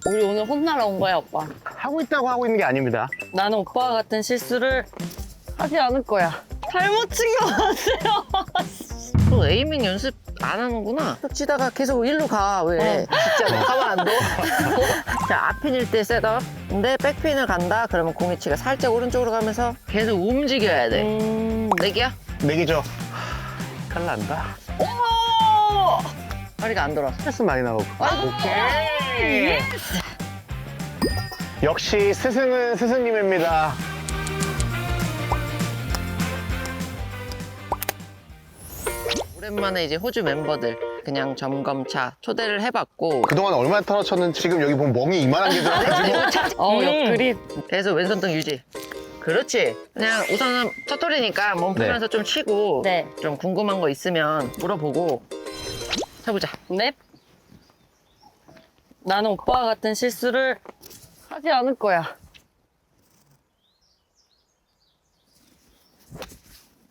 우리 오늘 혼나러 온 거야, 오빠. 하고 있다고 하고 있는 게 아닙니다. 나는 오빠와 같은 실수를 하지 않을 거야. 잘못 친 것 같아요. 또 에이밍 연습 안 하는구나. 쭉 치다가 계속 일로 가. 왜? 진짜 가만 안 둬. 자, 앞핀일 때 셋업. 근데 백핀을 간다. 그러면 공이치가 살짝 오른쪽으로 가면서 계속 움직여야 돼. 내기야? 내기죠. 칼 난다. 오! 허리가 안 돌아. 스트레스 많이 나고. 오케이. 역시 스승은 스승님입니다. 오랜만에 이제 호주 멤버들 그냥 점검차 초대를 해봤고 그동안 얼마나 털어쳤는지 지금 여기 보면 멍이 이만한 게 들어가지고. 옆그립. 계속 왼손등 유지. 그렇지. 그냥 우선은 첫 톨이니까 몸 풀면서 좀 쉬고 네. 좀 궁금한 거 있으면 물어보고 해보자. 넵. 나는 오빠와 같은 실수를 하지 않을 거야.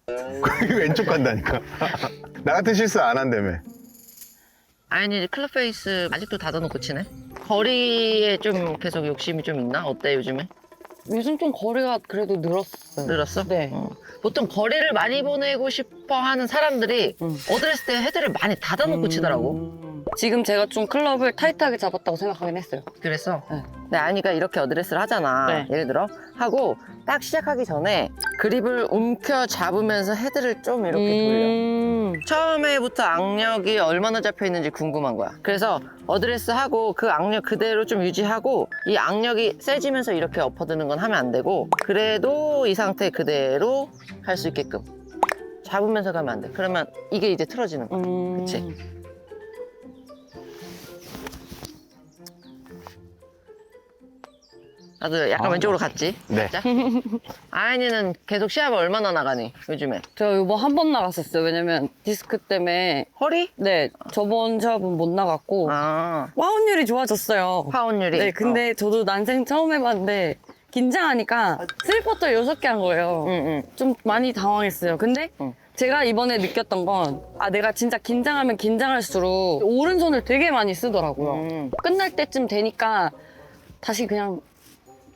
거기 왼쪽 간다니까. 나 같은 실수 안 한다며. 아니 클럽 페이스 아직도 닫아놓고 치네. 거리에 좀 계속 욕심이 좀 있나? 어때 요즘에? 요즘 좀 거리가 그래도 늘었어요. 늘었어? 네. 보통 거리를 많이 보내고 싶어 하는 사람들이 어드레스 때 헤드를 많이 닫아놓고 치더라고. 지금 제가 좀 클럽을 타이트하게 잡았다고 생각하긴 했어요. 그래서 네. 근데 아니가 이렇게 어드레스를 하잖아. 네. 예를 들어 하고 딱 시작하기 전에 그립을 움켜 잡으면서 헤드를 좀 이렇게 돌려. 처음에부터 악력이 얼마나 잡혀 있는지 궁금한 거야. 그래서 어드레스 하고 그 악력 그대로 좀 유지하고 이 악력이 세지면서 이렇게 엎어드는 건 하면 안 되고 그래도 이 상태 그대로 할 수 있게끔 잡으면서 가면 안 돼. 그러면 이게 이제 틀어지는 거야. 그치? 나도 약간 왼쪽으로 갔지? 네. 살짝? 아연이는 계속 시합을 얼마나 나가니 요즘에? 저 이번 한 번 나갔었어요. 왜냐면 디스크 때문에. 허리? 네, 저번 시합은 못 나갔고 아 화운율이 좋아졌어요. 파운율이? 네, 근데 저도 난생 처음 해봤는데 긴장하니까 3퍼터 6개 한 거예요. 응. 좀 많이 당황했어요. 근데 응. 제가 이번에 느꼈던 건 내가 진짜 긴장하면 긴장할수록 오른손을 되게 많이 쓰더라고요. 끝날 때쯤 되니까 다시 그냥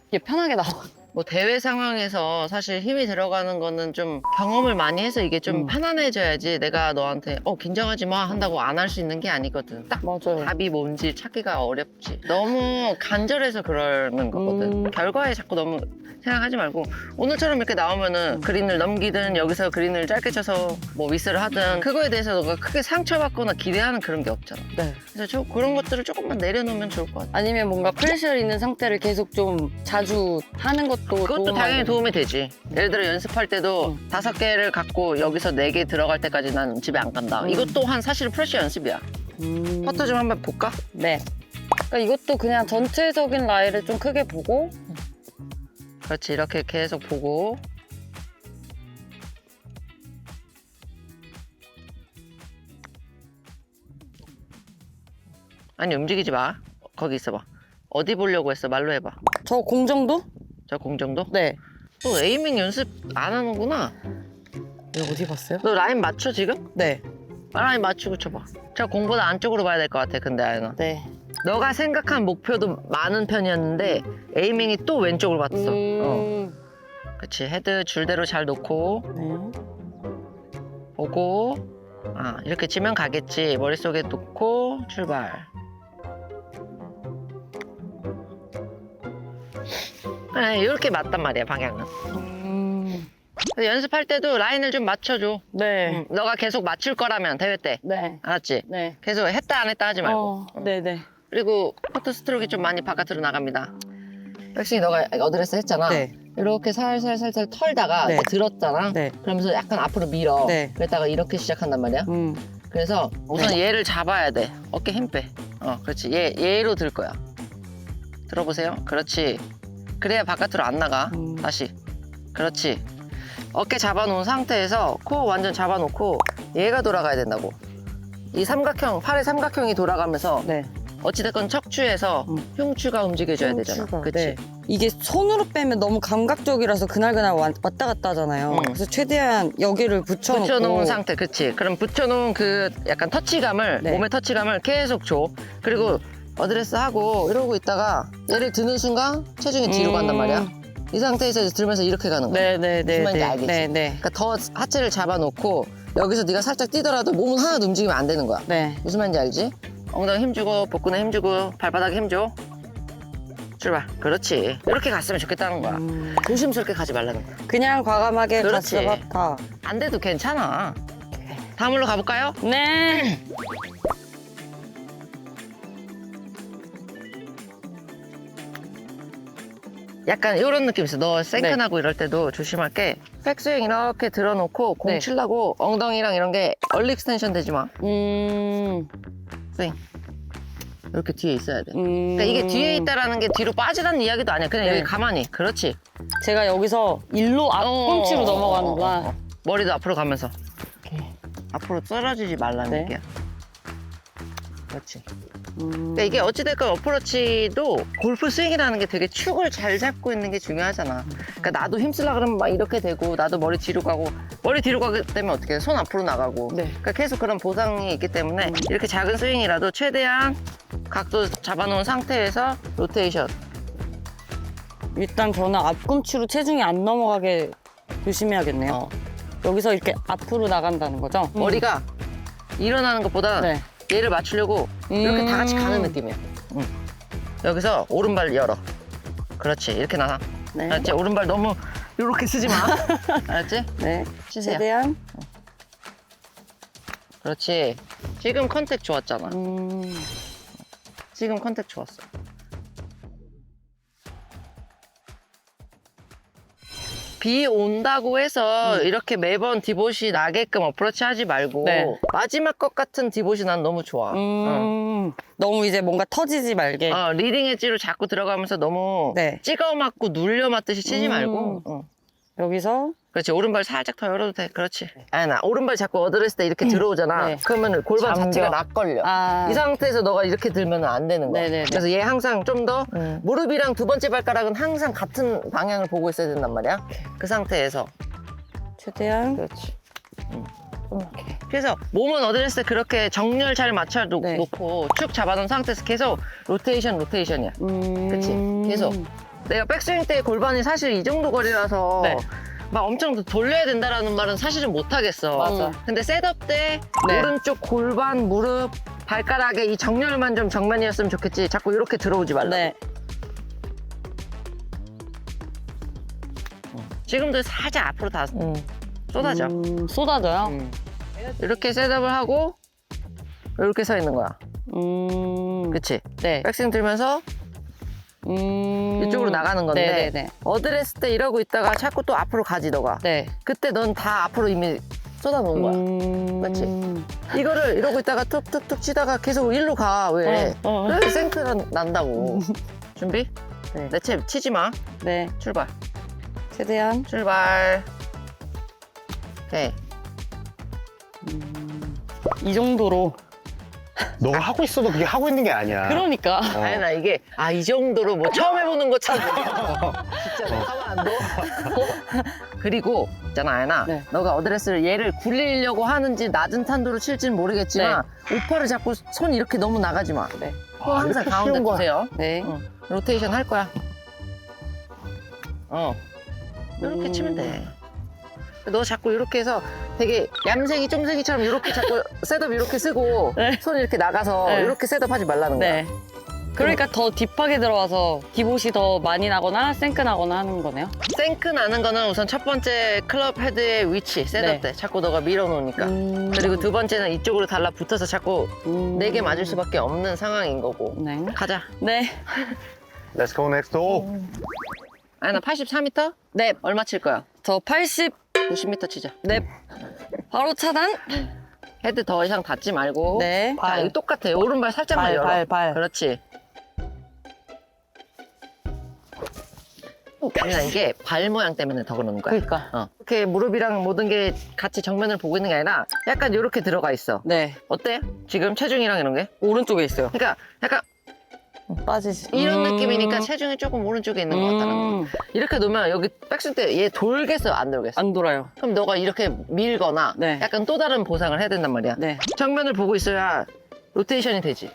이게 편하게 나와. 뭐 대회 상황에서 사실 힘이 들어가는 거는 좀 경험을 많이 해서 이게 좀 편안해져야지 내가 너한테 긴장하지 마 한다고 안 할 수 있는 게 아니거든. 딱 맞아요. 답이 뭔지 찾기가 어렵지. 너무 간절해서 그러는 거거든. 결과에 자꾸 너무 생각하지 말고 오늘처럼 이렇게 나오면은 그린을 넘기든 여기서 그린을 짧게 쳐서 뭐 미스를 하든 그거에 대해서 너가 크게 상처받거나 기대하는 그런 게 없잖아. 네. 그래서 그런 것들을 조금만 내려놓으면 좋을 것 같아. 아니면 뭔가 프레셔 있는 상태를 계속 좀 자주 하는 것도 그것도 당연히 도움이 되지. 예를 들어 연습할 때도 5개를 갖고 여기서 4개 들어갈 때까지 난 집에 안 간다. 이것 또한 사실 프레셔 연습이야. 퍼터 좀 한번 볼까? 네. 그러니까 이것도 그냥 전체적인 라이를 좀 크게 보고 그렇지. 이렇게 계속 보고 아니 움직이지 마. 거기 있어봐. 어디 보려고 했어? 말로 해봐. 저 공 정도? 저 공 정도? 네. 또 에이밍 연습 안 하는구나. 이거 어디 봤어요? 너 라인 맞춰 지금? 네. 라인 맞추고 쳐봐. 저 공보다 안쪽으로 봐야 될 것 같아. 근데 아연아. 네. 너가 생각한 목표도 많은 편이었는데 에이밍이 또 왼쪽으로 봤어. 그치. 헤드 줄대로 잘 놓고 네. 보고 이렇게 치면 가겠지. 머릿속에 놓고 출발. 그래, 이렇게 맞단 말이야, 방향은. 그래서 연습할 때도 라인을 좀 맞춰줘. 네. 너가 계속 맞출 거라면, 대회 때. 네. 알았지? 네. 계속 했다, 안 했다 하지 말고. 네네. 그리고 퍼터 스트로크가 좀 많이 바깥으로 나갑니다. 역시 너가 어드레스 했잖아. 네. 이렇게 살살 털다가 네. 이렇게 들었잖아. 네. 그러면서 약간 앞으로 밀어. 네. 그랬다가 이렇게 시작한단 말이야. 그래서 우선 얘를 잡아야 돼. 어깨 힘 빼. 그렇지. 얘로 들 거야. 들어보세요. 그렇지. 그래야 바깥으로 안 나가. 다시. 그렇지. 어깨 잡아놓은 상태에서 코 완전 잡아놓고 얘가 돌아가야 된다고. 이 삼각형, 팔의 삼각형이 돌아가면서 네. 어찌됐건 척추에서 흉추가 움직여줘야 되잖아. 흉추가, 그치? 네. 이게 손으로 빼면 너무 감각적이라서 그날그날 왔다 갔다 하잖아요. 그래서 최대한 여기를 붙여놓고. 붙여놓은 상태, 그치? 그럼 붙여놓은 그 약간 터치감을, 네. 몸의 터치감을 계속 줘. 그리고 어드레스 하고 이러고 있다가 얘를 드는 순간 체중이 뒤로 간단 말이야. 이 상태에서 이제 들면서 이렇게 가는 거야. 네네네. 무슨 말인지 알겠지? 네네. 그러니까 더 하체를 잡아놓고 여기서 네가 살짝 뛰더라도 몸은 하나도 움직이면 안 되는 거야. 네. 무슨 말인지 알지? 엉덩이 힘주고 복근에 힘주고 발바닥에 힘줘. 출발. 그렇지. 이렇게 갔으면 좋겠다는 거야. 조심스럽게 가지 말라는 거야. 그냥 과감하게 그렇지. 갔어봤다. 안 돼도 괜찮아. 다음으로 가볼까요? 네. 약간 이런 느낌 있어. 너 생크나고 이럴 때도 조심할 게 백스윙 이렇게 들어놓고 공 네. 치려고 엉덩이랑 이런 게 얼리 익스텐션 되지 마. 스윙. 이렇게 뒤에 있어야 돼. 그러니까 이게 뒤에 있다라는 게 뒤로 빠지라는 이야기도 아니야. 그냥 네. 여기 가만히. 그렇지. 제가 여기서 일로 앞꿈치로 넘어가는구나. 머리도 앞으로 가면서. 앞으로 떨어지지 말라는 네. 얘기야. 그렇지. 그러니까 이게 어찌됐건 어프로치도 골프 스윙이라는 게 되게 축을 잘 잡고 있는 게 중요하잖아. 그러니까 나도 힘쓰려 그러면 막 이렇게 되고 나도 머리 뒤로 가고 머리 뒤로 가게 되면 어떻게 돼? 손 앞으로 나가고. 네. 그러니까 계속 그런 보상이 있기 때문에 이렇게 작은 스윙이라도 최대한 각도 잡아놓은 상태에서 로테이션. 일단 저는 앞꿈치로 체중이 안 넘어가게 조심해야겠네요. 어. 여기서 이렇게 앞으로 나간다는 거죠? 머리가 일어나는 것보다 네. 얘를 맞추려고 이렇게 다 같이 가는 느낌이야. 여기서 오른발 열어. 그렇지. 이렇게 나가. 네. 알았지? 오른발 너무 이렇게 쓰지 마. 알았지? 네. 치세요. 최대한. 그렇지. 지금 컨택 좋았잖아. 음. 지금 컨택 좋았어. 비 온다고 해서 이렇게 매번 디봇이 나게끔 어프로치 하지 말고 네. 마지막 것 같은 디봇이 난 너무 좋아. 너무 이제 뭔가 터지지 말게. 리딩 엣지로 자꾸 들어가면서 너무 네. 찍어 맞고 눌려 맞듯이 치지 말고 여기서 그렇지. 오른발 살짝 더 열어도 돼. 그렇지. 아니 나 오른발 자꾸 어드레스 때 이렇게 들어오잖아. 네. 그러면 골반 잠겨. 자체가 락걸려. 아. 이 상태에서 너가 이렇게 들면 안 되는 거야. 네네네. 그래서 얘 항상 좀 더 무릎이랑 두 번째 발가락은 항상 같은 방향을 보고 있어야 된단 말이야. 그 상태에서. 최대한. 그렇지. 그래서 몸은 어드레스 그렇게 정렬 잘 맞춰 네. 놓고 축 잡아놓은 상태에서 계속 로테이션이야. 그치? 계속. 내가 백스윙 때 골반이 사실 이 정도 거리라서 네. 막 엄청 더 돌려야 된다라는 말은 사실은 못 하겠어. 맞아. 근데 셋업 때 네. 오른쪽 골반, 무릎, 발가락의 이 정렬만 좀 정면이었으면 좋겠지. 자꾸 이렇게 들어오지 말라. 네. 지금도 살짝 앞으로 다 쏟아져. 쏟아져요? 이렇게 셋업을 하고 이렇게 서 있는 거야. 그치? 네. 백스윙 들면서 이쪽으로 나가는 건데 네네네. 어드레스 때 이러고 있다가 자꾸 또 앞으로 가지 너가. 네. 그때 넌 다 앞으로 이미 쏟아놓은 거야. 그치? 이거를 이러고 있다가 툭툭툭 치다가 계속 일로 가. 왜? 그래서 생크가 난다고. 준비? 네. 내 채 치지 마. 네. 출발. 최대한. 출발. 오케이. 이 정도로. 너가 하고 있어도 그게 하고 있는 게 아니야. 그러니까. 아니 나 이게 이 정도로 뭐 처음 해보는 것처럼 진짜 너 가만 안 둬? 그리고 있잖아 아연아 네. 너가 어드레스를 얘를 굴리려고 하는지 낮은 탄도로 칠지는 모르겠지만 오퍼를 잡고 손 이렇게 너무 나가지 마. 네. 손 항상 이렇게 가운데 쉬운 거야. 두세요. 네. 로테이션 할 거야. 이렇게 치면 돼. 너 자꾸 이렇게 해서 되게 얌생이 쫌생이처럼 이렇게 자꾸 셋업 이렇게 쓰고 네. 손 이렇게 나가서 네. 이렇게 셋업 하지 말라는 거야. 네. 그러니까 더 딥하게 들어와서 디봇이 더 많이 나거나 생크 나거나 하는 거네요. 생크 나는 거는 우선 첫 번째 클럽 헤드의 위치 셋업 네. 때 자꾸 너가 밀어놓으니까 그리고 두 번째는 이쪽으로 달라붙어서 자꾸 네 개 맞을 수밖에 없는 상황인 거고. 네. 가자. 네. Let's go next. 오. 아니 나 84m? 네. 얼마 칠 거야? 저 80. 90m 치자. 네. 바로 차단. 헤드 더 이상 닿지 말고. 네. 자, 이거 똑같아. 오른발 살짝만 발, 열어. 발. 그렇지. 아니, 이게 발 모양 때문에 더 그러는 거야. 그러니까. 이렇게 무릎이랑 모든 게 같이 정면을 보고 있는 게 아니라 약간 이렇게 들어가 있어. 네. 어때? 지금 체중이랑 이런 게? 오른쪽에 있어요. 그러니까 약간 빠지지. 이런 느낌이니까 체중이 조금 오른쪽에 있는 것 같다는 거. 이렇게 놓으면 여기 백스윙 때 얘 돌겠어, 안 돌겠어? 안 돌아요. 그럼 너가 이렇게 밀거나 네. 약간 또 다른 보상을 해야 된단 말이야. 네. 정면을 보고 있어야 로테이션이 되지.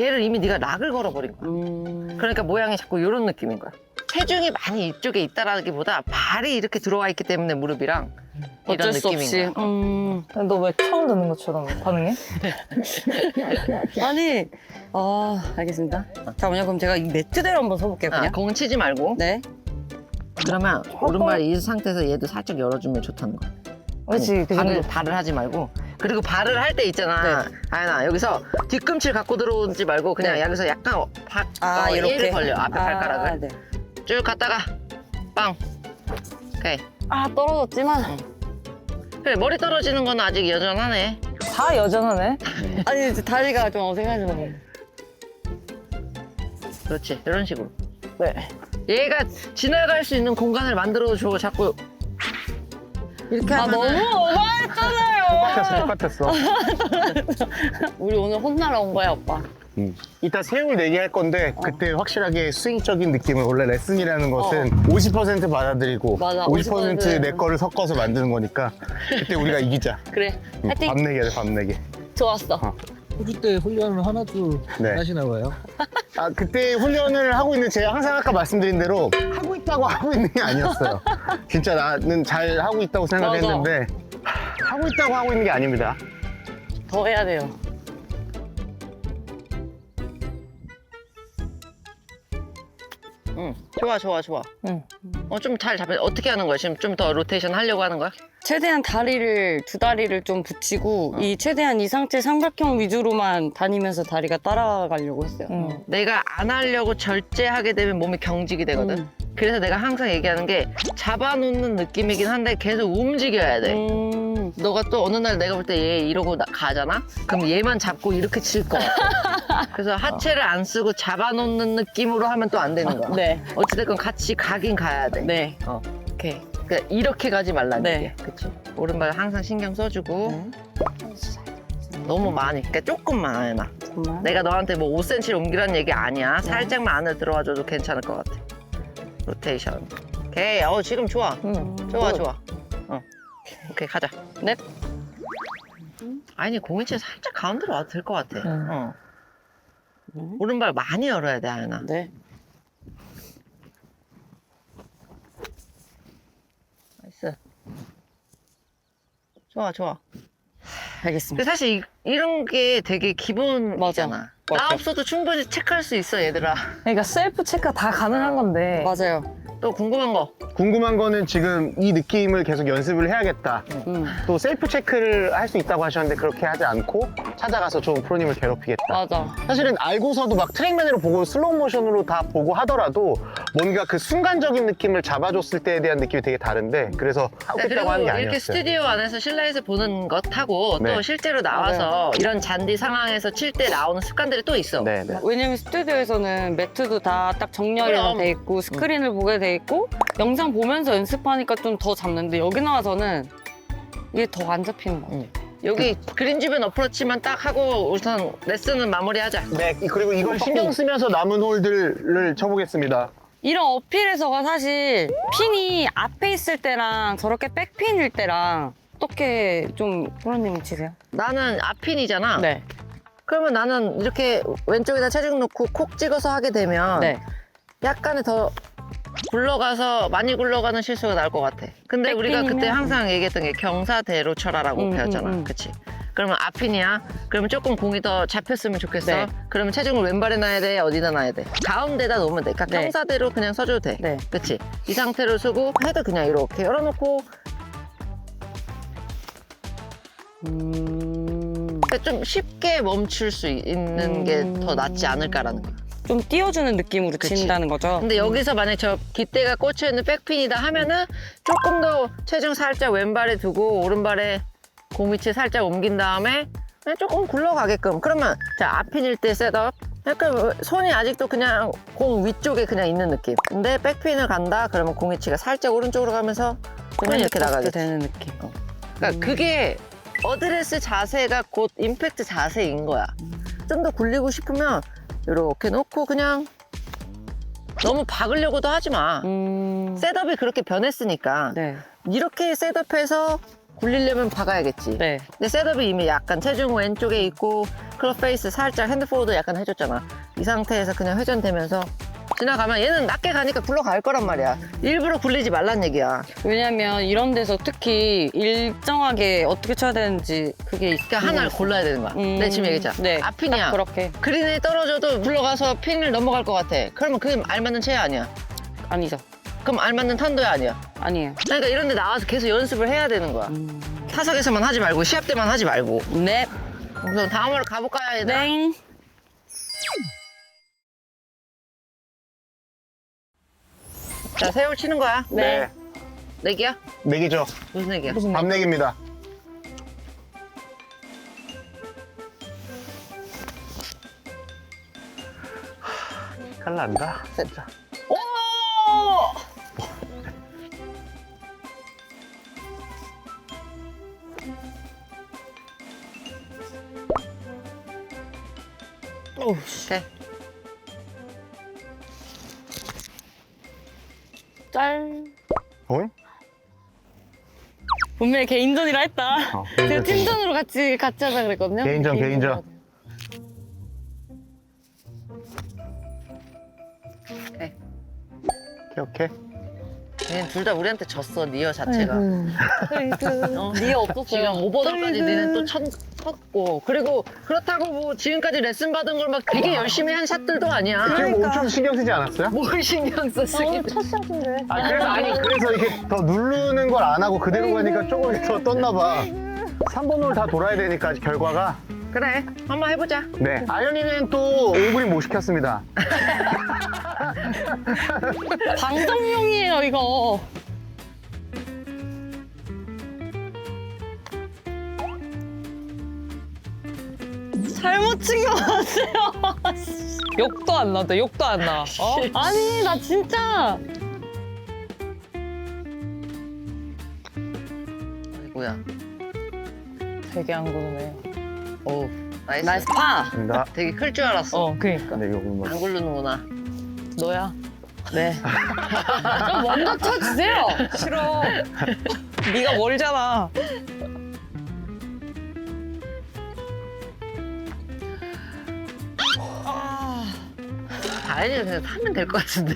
얘를 이미 네가 락을 걸어버린 거야. 그러니까 모양이 자꾸 이런 느낌인 거야. 체중이 많이 이쪽에 있다라기보다 발이 이렇게 들어와 있기 때문에 무릎이랑 이런 어쩔 수 느낌인 없이. 거야. 너 왜 처음 듣는 것처럼 반응해? 아니, 알겠습니다. 잠깐만요. 그럼 제가 이 매트대로 한번 서볼게요, 그냥. 공은 치지 말고. 네. 그러면 오른발 이 상태에서 얘도 살짝 열어주면 좋다는 거야. 그렇지. 발을 하지 말고. 그리고 발을 할 때 있잖아. 아연아, 여기서 뒤꿈치를 갖고 들어오지 말고 그냥 네. 여기서 약간 이렇게 얘를 벌려. 앞에 발가락을. 네. 쭉 갔다가 빵. 오케이. 떨어졌지만. 그래, 머리 떨어지는 건 아직 여전하네. 다 여전하네. 아니, 이제 다리가 좀 어색하죠. 그렇지, 이런 식으로. 네. 얘가 지나갈 수 있는 공간을 만들어줘. 자꾸 이렇게 하면 너무 오버했잖아요. 똑같았어. 우리 오늘 혼나러 온 거야, 오빠. 이따 세울 내기 할 건데 그때 확실하게 스윙적인 느낌을 원래 레슨이라는 것은 50% 받아들이고 맞아, 50%내 거를 섞어서 만드는 거니까 그때 우리가 이기자. 그래, 화이팅! 밤 내기 하자, 밤 내기. 좋았어. 호주 때 훈련을 하나도 네. 안 하시나 봐요. 그때 훈련을 하고 있는 제가 항상 아까 말씀드린 대로 하고 있다고 하고 있는 게 아니었어요. 진짜 나는 잘 하고 있다고 생각했는데 하고 있다고 하고 있는 게 아닙니다. 더 해야 돼요. 좋아. 응. 좀 잘 잡혀. 어떻게 하는 거야? 지금 좀 더 로테이션 하려고 하는 거야? 최대한 두 다리를 좀 붙이고 이 최대한 이 상체 삼각형 위주로만 다니면서 다리가 따라가려고 했어요. 내가 안 하려고 절제하게 되면 몸이 경직이 되거든. 그래서 내가 항상 얘기하는 게 잡아놓는 느낌이긴 한데 계속 움직여야 돼. 너가 또 어느 날 내가 볼 때 얘 이러고 가잖아? 그럼 얘만 잡고 이렇게 칠 거야. 그래서 하체를 안 쓰고 잡아놓는 느낌으로 하면 또 안 되는 거야. 네. 어찌됐건 같이 가긴 가야 돼. 네. 오케이. 그러니까 이렇게 가지 말라는 네. 얘기야. 그치? 오른발 항상 신경 써주고. 너무 많이. 그러니까 조금만 해놔. 정말. 내가 너한테 뭐 5cm를 옮기라는 얘기 아니야. 살짝만 안에 들어와줘도 괜찮을 것 같아. 로테이션. 오케이. 지금 좋아. 좋아. 오케이, 가자. 넵. 아니, 공인치 살짝 가운데로 와도 될 것 같아. 오른발 많이 열어야 돼, 아연아. 네. 나이스. 좋아. 알겠습니다. 근데 사실 이런 게 되게 기본이잖아. 맞아. 나 없어도 충분히 체크할 수 있어, 얘들아. 그러니까 셀프 체크가 다 가능한 건데. 맞아요. 또 궁금한 거. 궁금한 거는 지금 이 느낌을 계속 연습을 해야겠다. 또 셀프 체크를 할 수 있다고 하셨는데 그렇게 하지 않고 찾아가서 좀 프로님을 괴롭히겠다. 맞아. 사실은 알고서도 막 트랙맨으로 보고 슬로우 모션으로 다 보고 하더라도 뭔가 그 순간적인 느낌을 잡아줬을 때에 대한 느낌이 되게 다른데 그래서 하고 있다고 하는 게 그리고 이렇게 아니었어요. 스튜디오 안에서 실내에서 보는 것하고 네. 또 실제로 나와서 이런 잔디 상황에서 칠 때 나오는 습관들이 또 있어. 네. 왜냐면 스튜디오에서는 매트도 다 딱 정렬이 그럼. 돼 있고 스크린을 보게 돼 있고 영상 보면서 연습하니까 좀 더 잡는데 여기 나와서는 이게 더 안 잡히는 거 같아요. 여기 그린 주변 어프로치만 딱 하고 우선 레슨은 마무리하자. 네, 그리고 이걸 신경 쓰면서 남은 홀들을 쳐보겠습니다. 이런 어필에서가 사실 핀이 앞에 있을 때랑 저렇게 백핀일 때랑 어떻게 좀 프로님은 치세요? 나는 앞핀이잖아. 네. 그러면 나는 이렇게 왼쪽에다 체중 놓고 콕 찍어서 하게 되면 네. 약간의 더 굴러가서 많이 굴러가는 실수가 나올 것 같아. 근데 우리가 그때 백핀이면? 항상 얘기했던 게 경사대로 쳐라라고 배웠잖아. 그치? 그러면 앞핀이야. 그러면 조금 공이 더 잡혔으면 좋겠어. 네. 그러면 체중을 왼발에 놔야 돼? 어디다 놔야 돼? 가운데다 놓으면 돼. 그러니까 네. 경사대로 그냥 서줘도 돼. 네. 그치? 이 상태로 쓰고 헤드 그냥 이렇게 열어놓고 그러니까 좀 쉽게 멈출 수 있는 게 더 낫지 않을까라는 거야. 좀 띄워주는 느낌으로 그치. 친다는 거죠? 근데 여기서 만약에 저 깃대가 꽂혀있는 백핀이다 하면은 조금 더 체중 살짝 왼발에 두고 오른발에 공 위치 살짝 옮긴 다음에 그냥 조금 굴러가게끔. 그러면 자 앞핀일 때 셋업 약간 손이 아직도 그냥 공 위쪽에 그냥 있는 느낌. 근데 백핀을 간다 그러면 공 위치가 살짝 오른쪽으로 가면서 그냥 이렇게 나가게 돼. 되는 느낌. 그러니까 그게 어드레스 자세가 곧 임팩트 자세인 거야. 좀 더 굴리고 싶으면 이렇게 놓고 그냥 너무 박으려고도 하지 마. 셋업이 그렇게 변했으니까 네. 이렇게 셋업해서 굴리려면 박아야겠지. 네. 근데 셋업이 이미 약간 체중 왼쪽에 있고 클럽 페이스 살짝 핸드포워드 약간 해줬잖아. 이 상태에서 그냥 회전되면서 지나가면 얘는 낮게 가니까 굴러갈 거란 말이야. 일부러 굴리지 말란 얘기야. 왜냐면 이런 데서 특히 일정하게 어떻게 쳐야 되는지 그게 그러니까 하나를 골라야 되는 거야. 내가 지금 얘기했잖아. 네, 앞핀이야. 딱 그렇게. 그린에 떨어져도 굴러가서 핀을 넘어갈 것 같아. 그러면 그게 알맞는 채야 아니야. 아니죠. 그럼 알맞는 탄도야 아니야. 아니에요. 그러니까 이런 데 나와서 계속 연습을 해야 되는 거야. 타석에서만 하지 말고 시합 때만 하지 말고. 네. 그럼 다음으로 가볼까요, 얘들아? 땡. 자, 세월 치는 거야. 네. 내기야? 내기죠. 무슨 내기야? 밤 내기입니다. 칼 난다. 진짜. 오! 오케이. 짤. 어? 분명히 개인전이라 했다. 제가 개인전, 팀전으로 같이 하자 그랬거든요. 개인전. 오케이. 오케이. 얘는 둘 다 우리한테 졌어, 니어 자체가. 니에 없었어요. 지금 오버돌까지 니는 또 쳤고. 그리고 그렇다고 뭐 지금까지 레슨 받은 걸 막 되게 열심히 한 샷들도 아니야. 지금 엄청 신경 쓰지 않았어요? 뭘 신경 써, 쓰기. 첫 샷인데. 그래서 이렇게 더 누르는 걸 안 하고 그대로 가니까 조금 더 떴나 봐. 3번 홀 다 돌아야 되니까 결과가. 그래, 한번 해보자. 네. 아연이는 또 오그린 못 시켰습니다. 방송용이에요 이거. 잘못 친 것 같아요. 욕도 안 나온다. 욕도 안 나. 어? 아니 나 진짜. 뭐야? 되게 안 구르네. 오, 나이스. 나이스 파. 입니다. 되게 클 줄 알았어. 어, 그니까. 네, 이거 보면. 안 굴르는구나. 너야. 네. 좀 먼저 쳐주세요. 싫어. 네가 멀잖아. 아니, 그냥 타면 될 것 같은데.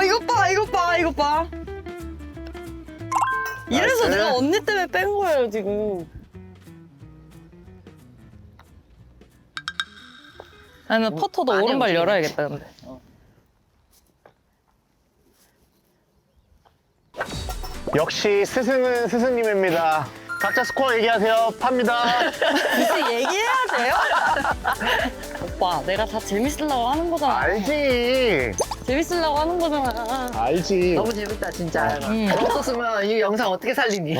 이것 봐, 이것 봐, 이것 봐. 이래서 나이스. 내가 언니 때문에 뺀 거예요 지금. 아니, 나 퍼터도 많이 오른발 움직이네. 열어야겠다, 근데. 역시 스승은 스승님입니다. 각자 스코어 얘기하세요. 팝니다. 굳이 얘기해야 돼요? 오빠, 내가 다 재밌으려고 하는 거잖아. 알지. 재밌으려고 하는 거잖아. 알지. 너무 재밌다, 진짜. 없었으면 이 영상 어떻게 살리니?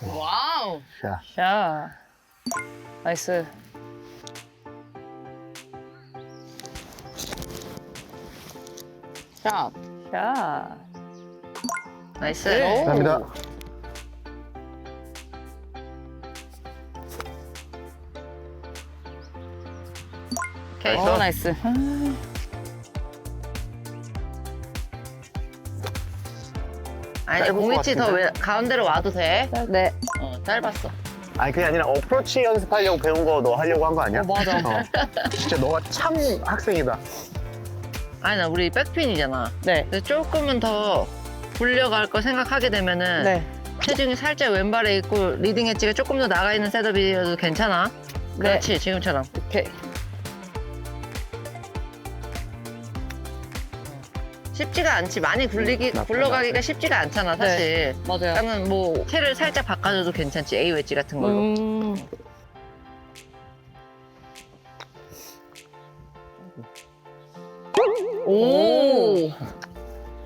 와우. 자, 야. 나이스. 자, 야. 나이스. 감사합니다. 오케이. 나이스. 아니, 짧은 것 공이치 더 같은데? 왜 가운데로 와도 돼? 네. 짧았어. 아니 그게 아니라 어프로치 연습하려고 배운 거 너 하려고 한 거 아니야? 맞아. 진짜 너가 참 학생이다. 아니, 나 우리 백핀이잖아. 네. 근데 조금은 더 굴려갈 거 생각하게 되면은 네. 체중이 살짝 왼발에 있고 리딩 엣지가 조금 더 나가 있는 셋업이어도 괜찮아. 그렇지, 지금처럼. 오케이. 쉽지가 않지. 많이 굴러가기가 쉽지가 않잖아, 사실. 맞아요. 그러면 뭐 채를 살짝 바꿔줘도 괜찮지. A 웨지 같은 걸로. 오.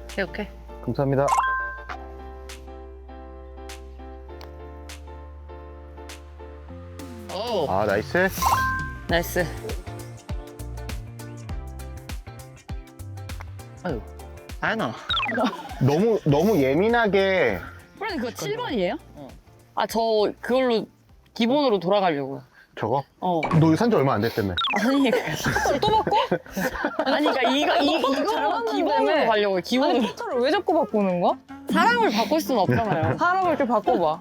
오케이, 오케이. 감사합니다. 오. 아 나이스. 나이스. 아유, 아연아. 너무 예민하게. 프로님 그거 7번이에요? 어. 아, 저 그걸로 기본으로 돌아가려고요. 저거? 어. 너 산지 얼마 안 됐다며. 아니, 또 바꿔? 아니, 그러니까 이거 기본으로 가려고, 기본으로. 아니 포토를 왜 자꾸 바꾸는 거야? 사람을 바꿀 수는 없잖아요. 사람을 좀 바꿔봐.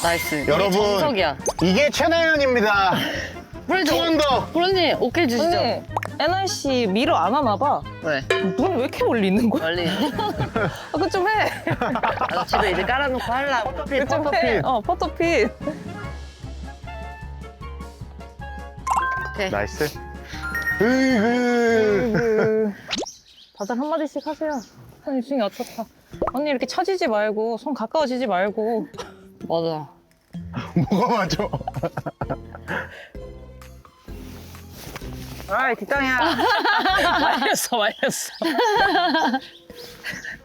나이스. 여러분. 이게 정석이야. 이게 최나연입니다. 프렌즈, 투언더. 프렌님, 오케이 주시죠. 언니 NRC 미러 안 하나 봐. 왜? 눈 왜 이렇게 멀리 있는 거야? 멀리. 아, 그거 좀 해. 나 집에 이제 깔아놓고 하려고. 그거 좀 해. 포토핏. 오케이. 나이스. 으이그. 다들 한마디씩 하세요. 언니 스윙 어떻다. 언니 이렇게 처지지 말고 손 가까워지지 말고. 맞아. 뭐가 맞아? 아이 뒷땅이야. 말렸어.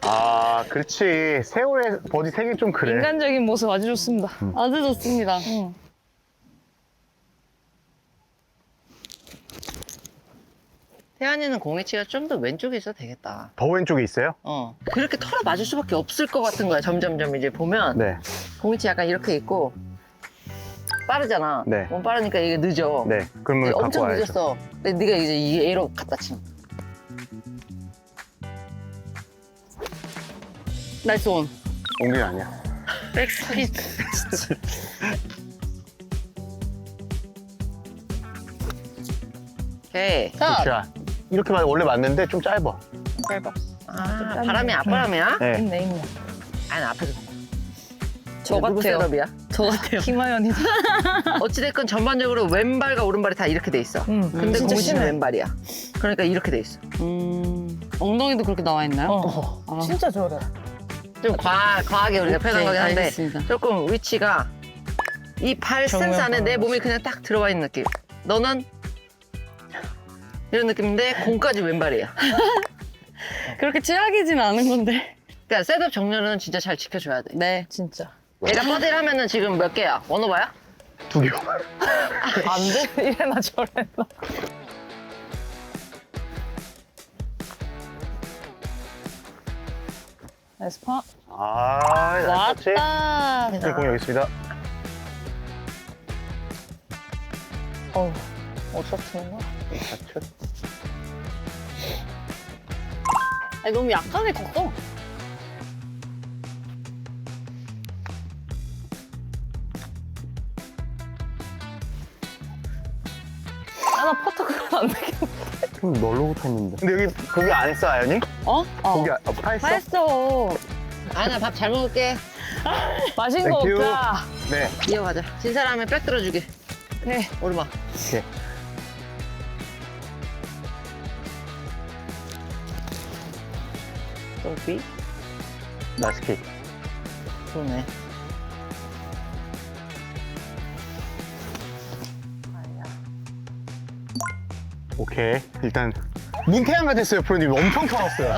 아, 그렇지. 세월의 버디 3개 좀 그래. 인간적인 모습 아주 좋습니다. 아주 좋습니다. 응. 태연이는 공이치가 좀 더 왼쪽에 있어도 되겠다. 더 왼쪽에 있어요? 그렇게 털어 맞을 수밖에 없을 것 같은 거야. 점점점 이제 보면 네. 공이치 약간 이렇게 있고 빠르잖아. 네. 몸 빠르니까 이게 늦어. 네. 그러면 갖고 엄청 와야죠. 늦었어. 근데 네가 이제 이 A로 갖다 친. 나이스 온. 온 게 아니야. 백스핀. 오케이. 자, 자, 이렇게 원래 맞는데 좀 짧아. 짧아. 아, 바람이 앞바람이야? 네. 있네. 아니 앞에서. 저 누구 같아요. 셋업이야? 저 같아요. 김하연이다. 어찌됐건 전반적으로 왼발과 오른발이 다 이렇게 돼 있어. 응. 근데 진짜 공이치는 심해. 왼발이야. 그러니까 이렇게 돼 있어. 엉덩이도 그렇게 나와 있나요? 어. 아. 진짜 저래. 좀 과하게 우리가 표현한 거긴 한데 알겠습니다. 조금 위치가 이 발 스탠스 안에 내 몸이 그냥 딱 들어와 있는 느낌. 너는 이런 느낌인데 공까지 왼발이야. 그렇게 최악이진 않은 건데. 그러니까 셋업 정렬은 진짜 잘 지켜줘야 돼. 네. 진짜. 얘가 버디를 하면은 지금 몇 개야? 원오버야? 2개. 안 돼? 이래나 저래나. 나이스 파. 아, 나이스. 왔다. 네, 공 여기 있습니다. 어우, 어디서 치는 거야? 좌측. 아니, 너무 약간에 컸어. 아, 나 퍼터 그건 안 되겠네. 좀 널로 붙었는데. 근데 여기 고기 안 했어, 아연이? 어? 고기 파했어? 했어. 아나 밥 잘 먹을게. 맛있는 거 땡큐. 없자. 네. 이어가자. 진 사람이 백 들어주게. 네. 오르막. 오케이. 또비 나이스 킥. 좋네. 오케이. 일단 문태양 같았어요, 프로님. 엄청 털었어요.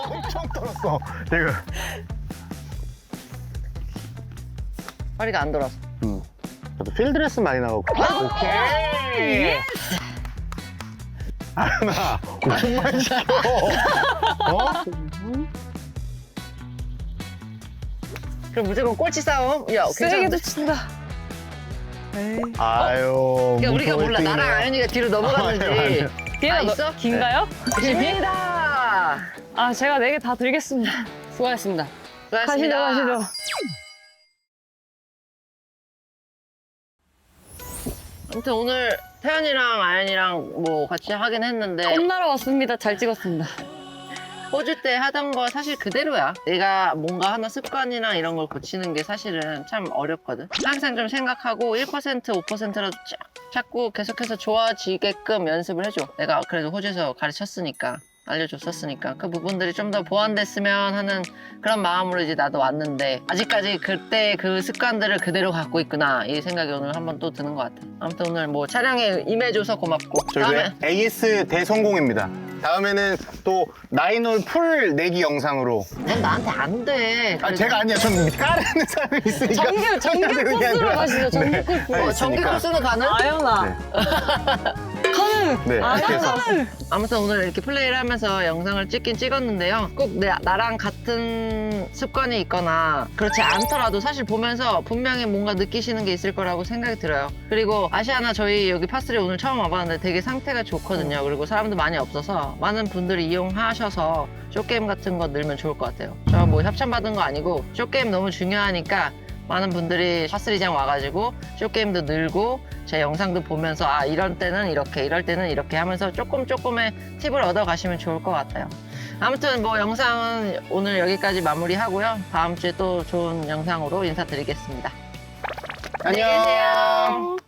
엄청 털었어. 지금. 허리가 안 돌아서. 저도 필드레스 많이 나가고. 오케이. 아연아, 정말 시켜. 어? 그럼 무조건 꼴찌 싸움. 야, 세게도 괜찮은데? 친다. 아유. 그러니까 우리가 몰라. 무서울 나랑 때네요. 아연이가 뒤로 넘어갔는지. 맞아요. 걔가 아, 있어? 긴가요? 집니다. 아, 제가 4개 다 드리겠습니다. 수고하셨습니다. 수고하셨습니다. 가시죠. 아무튼 오늘 태연이랑 아연이랑 뭐 같이 하긴 했는데 혼나러 왔습니다. 잘 찍었습니다. 호주 때 하던 거 사실 그대로야. 내가 뭔가 하나 습관이나 이런 걸 고치는 게 사실은 참 어렵거든. 항상 좀 생각하고 1%, 5%라도 쫙 자꾸 계속해서 좋아지게끔 연습을 해줘. 내가 그래도 호주에서 가르쳤으니까. 알려줬었으니까 그 부분들이 좀 더 보완됐으면 하는 그런 마음으로 이제 나도 왔는데 아직까지 그때 그 습관들을 그대로 갖고 있구나 이 생각이 오늘 한번 또 드는 것 같아. 아무튼 오늘 뭐 촬영에 임해줘서 고맙고 저희도 AS 대성공입니다. 다음에는 또 나인홀 풀 내기 영상으로. 넌 나한테 안 돼. 아, 제가 아니야. 전 까르는 사람이 있으니까. 정규 그게 코스로 아니라. 가시죠. 정규 코스. 네, 전기 알겠습니다. 코스는 가능? 아연아. 네. 카는 네, 그래서 아무튼 오늘 이렇게 플레이를 하면서 영상을 찍긴 찍었는데요. 꼭 나랑 같은 습관이 있거나 그렇지 않더라도 사실 보면서 분명히 뭔가 느끼시는 게 있을 거라고 생각이 들어요. 그리고 아시아나 저희 여기 파3 오늘 처음 와봤는데 되게 상태가 좋거든요. 그리고 사람도 많이 없어서 많은 분들이 이용하셔서 쇼게임 같은 거 늘면 좋을 것 같아요. 저 뭐 협찬받은 거 아니고 쇼게임 너무 중요하니까 많은 분들이 파3장 와가지고 쇼게임도 늘고 제 영상도 보면서 아 이럴 때는 이렇게 이럴 때는 이렇게 하면서 조금의 팁을 얻어 가시면 좋을 것 같아요. 아무튼 뭐 영상은 오늘 여기까지 마무리하고요. 다음 주에 또 좋은 영상으로 인사드리겠습니다. 안녕.